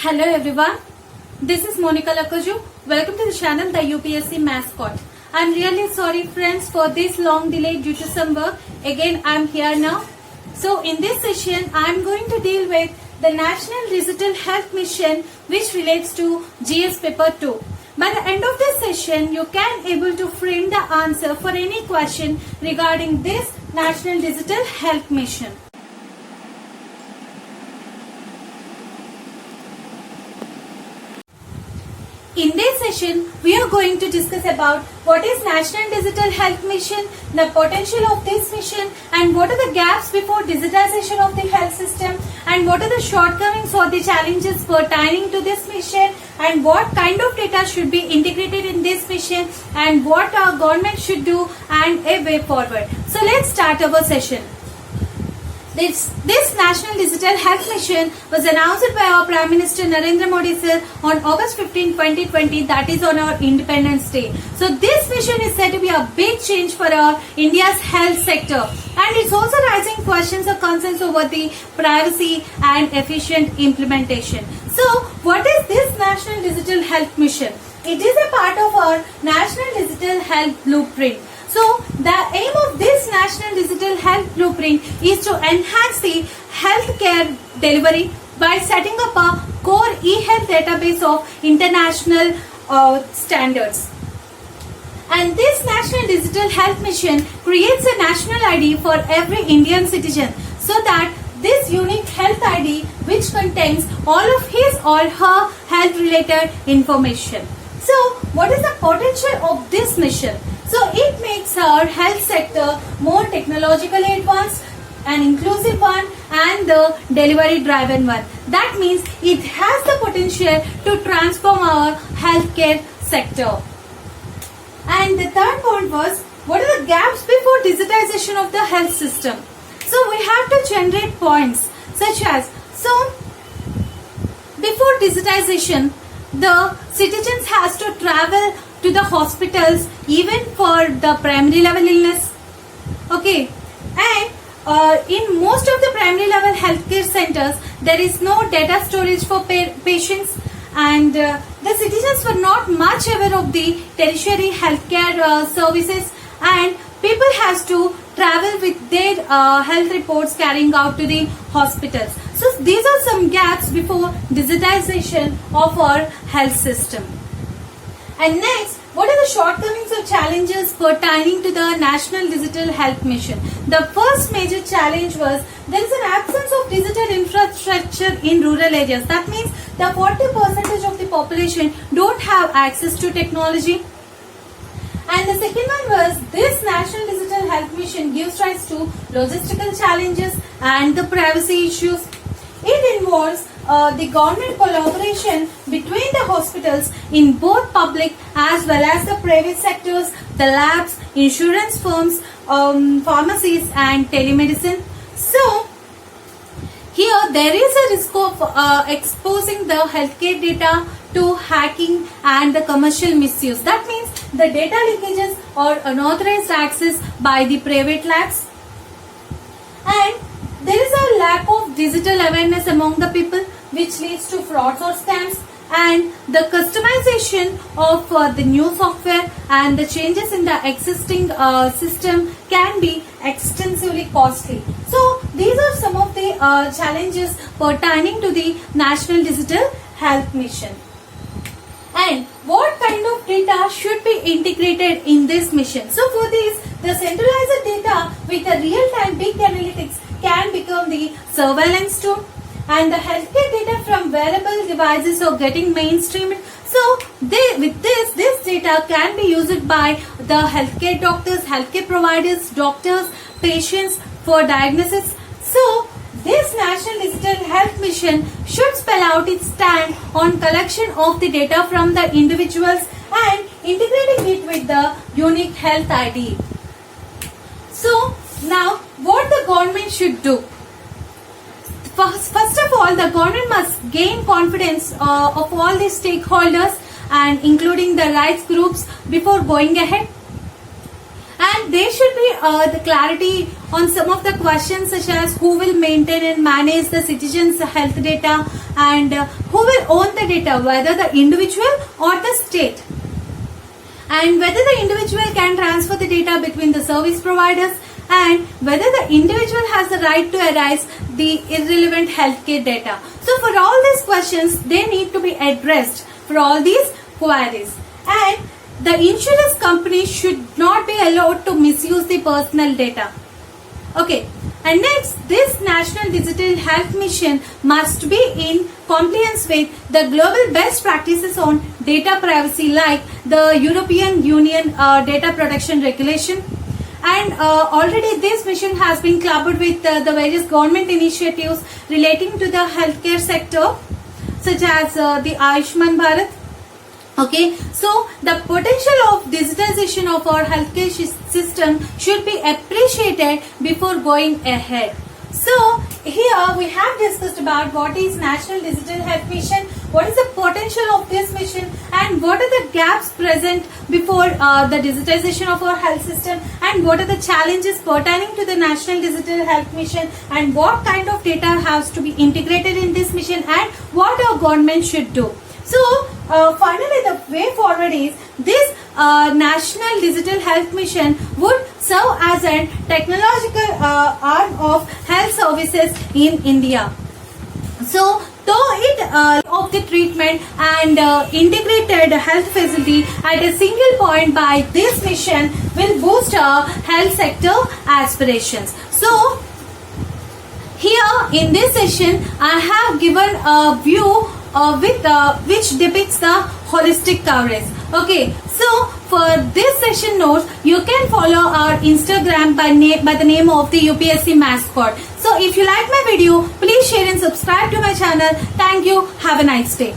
Hello everyone, this is Monica Lakaju. Welcome to the channel The UPSC Mascot. I'm really sorry friends for this long delay due to some work. Again I'm here now. So in this session I'm going to deal with the National Digital Health Mission which relates to GS paper 2. By the end of this session you can able to frame the answer for any question regarding this National Digital Health Mission. In this session, we are going to discuss about what is National Digital Health Mission, the potential of this mission, and what are the gaps before digitization of the health system, and what are the shortcomings or the challenges pertaining to this mission, and what kind of data should be integrated in this mission, and what our government should do, and a way forward. So let's start our session. This National Digital Health Mission was announced by our Prime Minister Narendra Modi sir on August 15, 2020, that is on our Independence Day. So this mission is said to be a big change for our India's health sector, and it's also raising questions or concerns over the privacy and efficient implementation. So what is this National Digital Health Mission? It is a part of our National Digital Health Blueprint. So the aim of this National Digital Health Blueprint is to enhance the healthcare delivery by setting up a core e-health database of international standards. And this National Digital Health Mission creates a national ID for every Indian citizen so that this unique health ID which contains all of his or her health related information. So what is the potential of this mission? So it makes our health sector more technologically advanced, an inclusive one, and the delivery driven one. That means it has the potential to transform our healthcare sector. And the third point was, what are the gaps before digitization of the health system? So we have to generate points such as, so before digitization, the citizens has to travel to the hospitals even for the primary level illness. Okay, and in most of the primary level healthcare centers there is no data storage for patients, and the citizens were not much aware of the tertiary healthcare services, and people has to travel with their health reports carrying out to the hospitals. So these are some gaps before digitization of our health system. And next, what are the shortcomings or challenges pertaining to the National Digital Health Mission? The first major challenge was there is an absence of digital infrastructure in rural areas. That means the 40% of the population don't have access to technology. And the second one was this National Digital Health Mission gives rise to logistical challenges and the privacy issues. It involves the government collaboration between the hospitals in both public as well as the private sectors, the labs, insurance firms, pharmacies and telemedicine. So here there is a risk of exposing the healthcare data to hacking and the commercial misuse. That means the data leakages or unauthorized access by the private labs. And there is a lack of digital awareness among the people which leads to frauds or scams, and the customization of the new software and the changes in the existing system can be extensively costly. So these are some of the challenges pertaining to the National Digital Health Mission. And what kind of data should be integrated in this mission? So for this, the centralized data with a real-time big analytics can become the surveillance tool, and the healthcare data from wearable devices are getting mainstreamed. So with this data can be used by the healthcare doctors, healthcare providers, doctors, patients for diagnosis. So this National Digital Health Mission should spell out its stand on collection of the data from the individuals and integrating it with the unique health ID. So now what the government should do? First of all, the government must gain confidence of all the stakeholders and including the rights groups before going ahead. And there should be the clarity on some of the questions such as who will maintain and manage the citizens' health data, and who will own the data, whether the individual or the state, and whether the individual can transfer the data between the service providers, and whether the individual has the right to erase the irrelevant healthcare data. So for all these questions, they need to be addressed for all these queries. And the insurance company should not be allowed to misuse the personal data. Okay. And next, this National Digital Health Mission must be in compliance with the global best practices on data privacy, like the European Union Data Protection Regulation. And already this mission has been clubbed with the various government initiatives relating to the healthcare sector, such as the Ayushman Bharat. Okay, so the potential of digitization of our healthcare system should be appreciated before going ahead. So here we have discussed about what is National Digital Health Mission, what is the potential of this mission, and what are the gaps present before the digitization of our health system, and what are the challenges pertaining to the National Digital Health Mission, and what kind of data has to be integrated in this mission, and what our government should do. So finally, the way forward is this National Digital Health Mission would serve as a technological arm of health services in India. So though it of the treatment and integrated health facility at a single point by this mission will boost our health sector aspirations. So here in this session, I have given a view which depicts the holistic coverage. Okay, so for this session notes, you can follow our Instagram by the name of the UPSC mascot. So if you like my video, please share and subscribe to my channel. Thank you. Have a nice day.